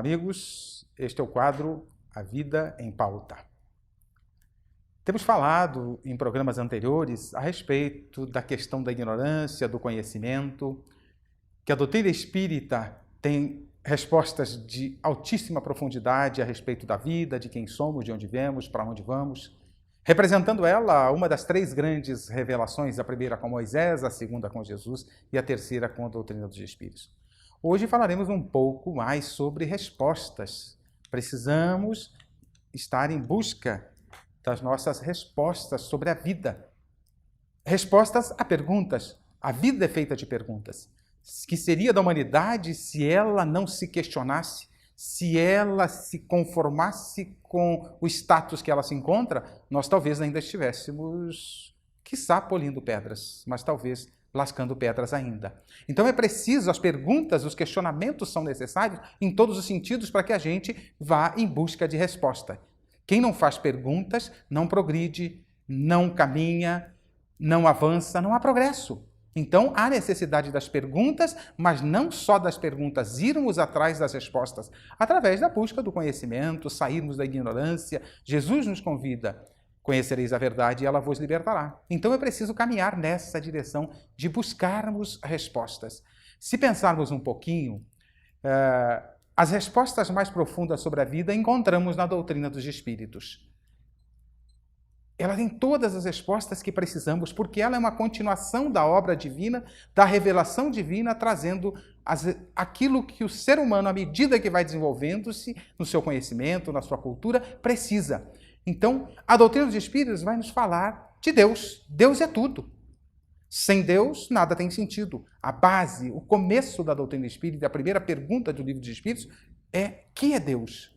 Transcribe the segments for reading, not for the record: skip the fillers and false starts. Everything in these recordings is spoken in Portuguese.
amigos, este é o quadro A Vida em Pauta. Temos falado em programas anteriores a respeito da questão da ignorância, do conhecimento, que a doutrina espírita tem respostas de altíssima profundidade a respeito da vida, de quem somos, de onde viemos, para onde vamos, representando ela uma das três grandes revelações, a primeira com Moisés, a segunda com Jesus e a terceira com a doutrina dos Espíritos. Hoje falaremos um pouco mais sobre respostas. Precisamos estar em busca das nossas respostas sobre a vida. Respostas a perguntas. A vida é feita de perguntas. Que seria da humanidade se ela não se questionasse, se ela se conformasse com o status que ela se encontra? Nós talvez ainda estivéssemos, quiçá, polindo pedras, mas talvez lascando pedras ainda. Então é preciso, as perguntas, os questionamentos são necessários em todos os sentidos para que a gente vá em busca de resposta. Quem não faz perguntas não progride, não caminha, não avança, não há progresso. Então há necessidade das perguntas, mas não só das perguntas, irmos atrás das respostas, através da busca do conhecimento, sairmos da ignorância. Jesus nos convida: conhecereis a verdade e ela vos libertará. Então é preciso caminhar nessa direção de buscarmos respostas. Se pensarmos um pouquinho, as respostas mais profundas sobre a vida encontramos na doutrina dos Espíritos. Ela tem todas as respostas que precisamos, porque ela é uma continuação da obra divina, da revelação divina, trazendo aquilo que o ser humano, à medida que vai desenvolvendo-se no seu conhecimento, na sua cultura, precisa. Então, a doutrina dos Espíritos vai nos falar de Deus. Deus é tudo. Sem Deus, nada tem sentido. A base, o começo da doutrina espírita, a primeira pergunta do Livro dos Espíritos é: que é Deus?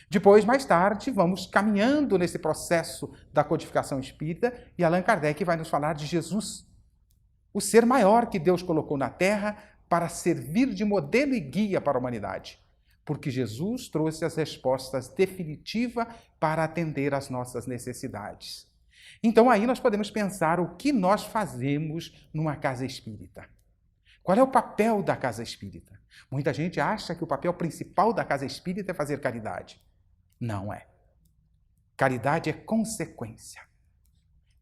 Depois, mais tarde, vamos caminhando nesse processo da codificação espírita e Allan Kardec vai nos falar de Jesus, o ser maior que Deus colocou na Terra para servir de modelo e guia para a humanidade. Porque Jesus trouxe as respostas definitivas para atender às nossas necessidades. Então aí nós podemos pensar o que nós fazemos numa casa espírita. Qual é o papel da casa espírita? Muita gente acha que o papel principal da casa espírita é fazer caridade. Não é. Caridade é consequência.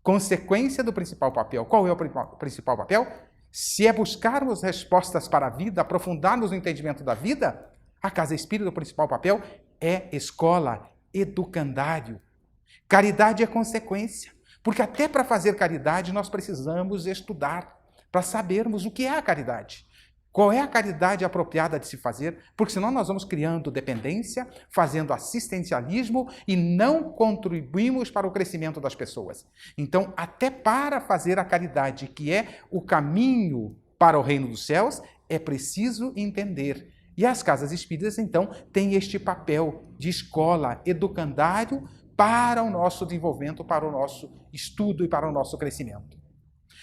Consequência do principal papel. Qual é o principal papel? Se é buscarmos respostas para a vida, aprofundarmos no entendimento da vida, a casa espírita, o principal papel é escola, educandário. Caridade é consequência. Porque até para fazer caridade nós precisamos estudar para sabermos o que é a caridade. Qual é a caridade apropriada de se fazer? Porque senão nós vamos criando dependência, fazendo assistencialismo e não contribuímos para o crescimento das pessoas. Então, até para fazer a caridade, que é o caminho para o reino dos céus, é preciso entender. E as casas espíritas, então, têm este papel de escola, educandário para o nosso desenvolvimento, para o nosso estudo e para o nosso crescimento.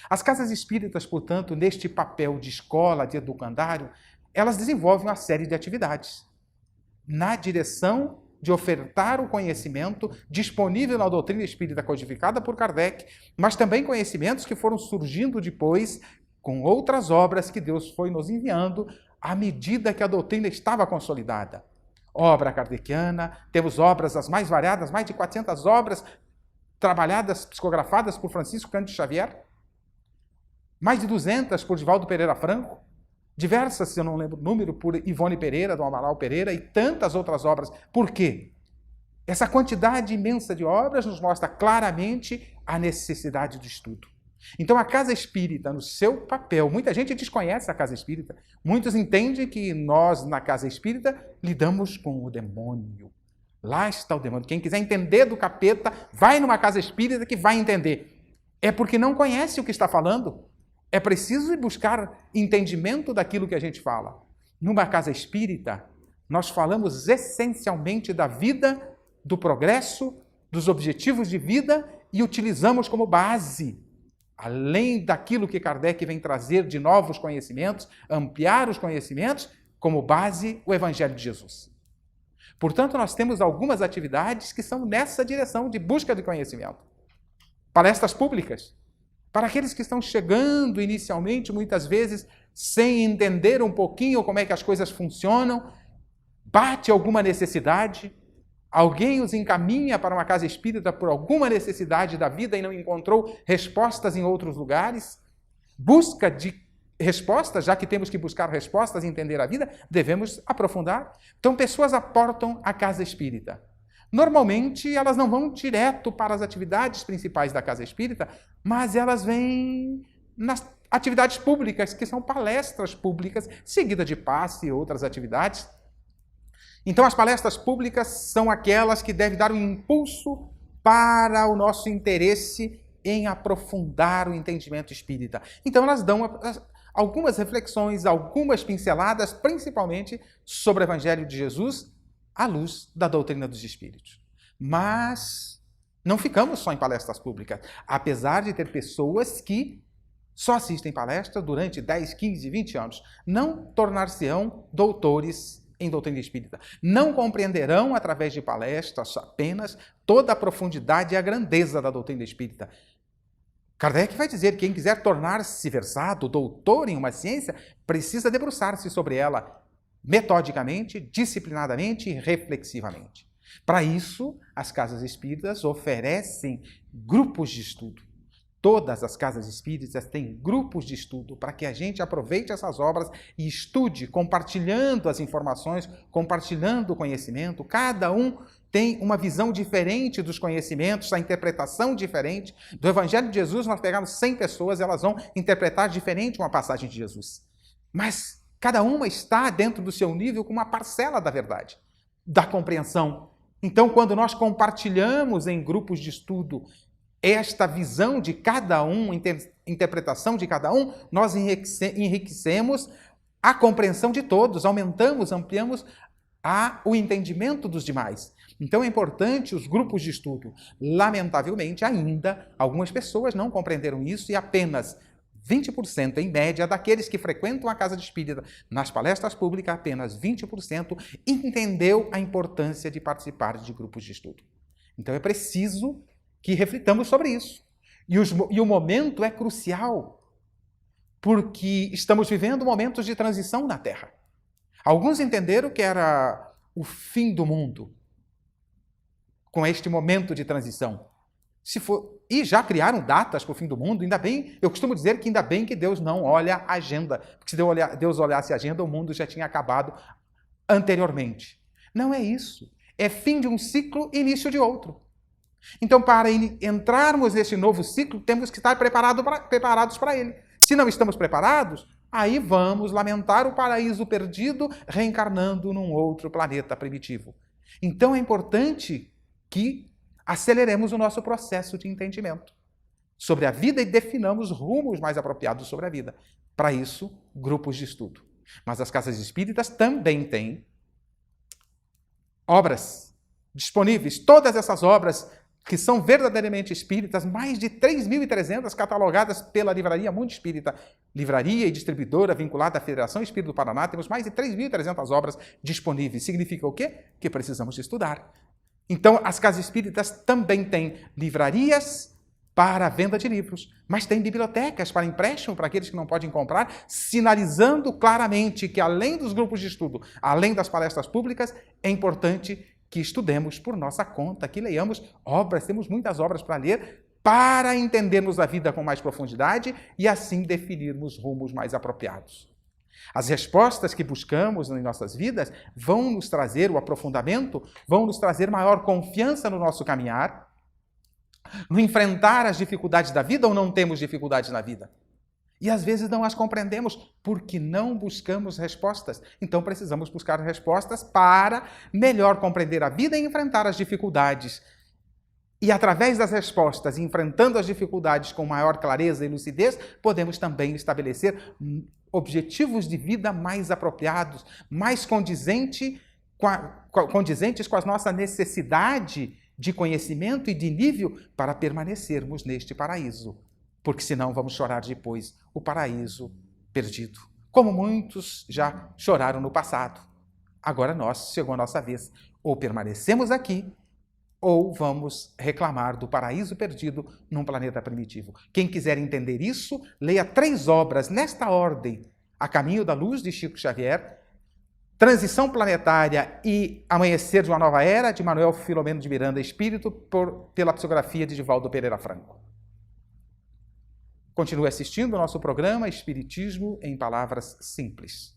As casas espíritas, portanto, neste papel de escola, de educandário, elas desenvolvem uma série de atividades na direção de ofertar o conhecimento disponível na doutrina espírita codificada por Kardec, mas também conhecimentos que foram surgindo depois com outras obras que Deus foi nos enviando à medida que a doutrina estava consolidada. Obra kardeciana, temos obras as mais variadas, mais de 400 obras trabalhadas, psicografadas por Francisco Cândido Xavier, mais de 200 por Divaldo Pereira Franco, diversas, se eu não lembro o número, por Ivone Pereira, Dom Amaral Pereira e tantas outras obras. Por quê? Essa quantidade imensa de obras nos mostra claramente a necessidade do estudo. Então a casa espírita, no seu papel, muita gente desconhece a casa espírita, muitos entendem que nós, na casa espírita, lidamos com o demônio. Lá está o demônio. Quem quiser entender do capeta, vai numa casa espírita que vai entender. É porque não conhece o que está falando. É preciso buscar entendimento daquilo que a gente fala. Numa casa espírita, nós falamos essencialmente da vida, do progresso, dos objetivos de vida e utilizamos como base, além daquilo que Kardec vem trazer de novos conhecimentos, ampliar os conhecimentos, como base o Evangelho de Jesus. Portanto, nós temos algumas atividades que são nessa direção de busca de conhecimento. Palestras públicas, para aqueles que estão chegando inicialmente, muitas vezes, sem entender um pouquinho como é que as coisas funcionam, bate alguma necessidade, alguém os encaminha para uma casa espírita por alguma necessidade da vida e não encontrou respostas em outros lugares, busca de respostas, já que temos que buscar respostas e entender a vida, devemos aprofundar. Então, pessoas aportam a casa espírita. Normalmente, elas não vão direto para as atividades principais da casa espírita, mas elas vêm nas atividades públicas, que são palestras públicas, seguida de passe e outras atividades. Então, as palestras públicas são aquelas que devem dar um impulso para o nosso interesse em aprofundar o entendimento espírita. Então, elas dão algumas reflexões, algumas pinceladas, principalmente sobre o Evangelho de Jesus, à luz da doutrina dos Espíritos. Mas não ficamos só em palestras públicas, apesar de ter pessoas que só assistem palestras durante 10, 15, 20 anos. Não tornar-se-ão doutores em doutrina espírita. Não compreenderão, através de palestras apenas, toda a profundidade e a grandeza da doutrina espírita. Kardec vai dizer que quem quiser tornar-se versado, doutor em uma ciência, precisa debruçar-se sobre ela metodicamente, disciplinadamente e reflexivamente. Para isso, as casas espíritas oferecem grupos de estudo. Todas as casas espíritas têm grupos de estudo para que a gente aproveite essas obras e estude, compartilhando as informações, compartilhando o conhecimento. Cada um tem uma visão diferente dos conhecimentos, a interpretação diferente. Do Evangelho de Jesus, nós pegamos 100 pessoas, elas vão interpretar diferente uma passagem de Jesus. Mas cada uma está dentro do seu nível com uma parcela da verdade, da compreensão. Então, quando nós compartilhamos em grupos de estudo esta visão de cada um, interpretação de cada um, nós enriquecemos a compreensão de todos, aumentamos, ampliamos o entendimento dos demais. Então é importante os grupos de estudo. Lamentavelmente, ainda, algumas pessoas não compreenderam isso e apenas 20%, em média, daqueles que frequentam a casa de espírita nas palestras públicas, apenas 20% entendeu a importância de participar de grupos de estudo. Então é preciso que reflitamos sobre isso. E o momento é crucial, porque estamos vivendo momentos de transição na Terra. Alguns entenderam que era o fim do mundo com este momento de transição. E já criaram datas para o fim do mundo, ainda bem, eu costumo dizer que ainda bem que Deus não olha a agenda, porque se Deus olhasse a agenda, o mundo já tinha acabado anteriormente. Não é isso. É fim de um ciclo e início de outro. Então, para entrarmos nesse novo ciclo, temos que estar preparados para ele. Se não estamos preparados, aí vamos lamentar o paraíso perdido, reencarnando num outro planeta primitivo. Então, é importante que aceleremos o nosso processo de entendimento sobre a vida e definamos rumos mais apropriados sobre a vida. Para isso, grupos de estudo. Mas as casas espíritas também têm obras disponíveis. Todas essas obras que são verdadeiramente espíritas, mais de 3.300 catalogadas pela Livraria Mundo Espírita, livraria e distribuidora vinculada à Federação Espírita do Paraná, temos mais de 3.300 obras disponíveis. Significa o quê? Que precisamos estudar. Então, as casas espíritas também têm livrarias para a venda de livros, mas tem bibliotecas para empréstimo para aqueles que não podem comprar, sinalizando claramente que, além dos grupos de estudo, além das palestras públicas, é importante que estudemos por nossa conta, que leiamos obras, temos muitas obras para ler, para entendermos a vida com mais profundidade e assim definirmos rumos mais apropriados. As respostas que buscamos em nossas vidas vão nos trazer o aprofundamento, vão nos trazer maior confiança no nosso caminhar, no enfrentar as dificuldades da vida ou não temos dificuldades na vida. E às vezes não as compreendemos porque não buscamos respostas. Então precisamos buscar respostas para melhor compreender a vida e enfrentar as dificuldades. E através das respostas, enfrentando as dificuldades com maior clareza e lucidez, podemos também estabelecer objetivos de vida mais apropriados, mais condizentes com a nossa necessidade de conhecimento e de nível para permanecermos neste paraíso. Porque senão vamos chorar depois o paraíso perdido. Como muitos já choraram no passado. Agora chegou a nossa vez. Ou permanecemos aqui, ou vamos reclamar do paraíso perdido num planeta primitivo. Quem quiser entender isso, leia 3 obras nesta ordem. A Caminho da Luz, de Chico Xavier, Transição Planetária e Amanhecer de uma Nova Era, de Manuel Filomeno de Miranda Espírito, pela psicografia de Divaldo Pereira Franco. Continue assistindo ao nosso programa Espiritismo em Palavras Simples.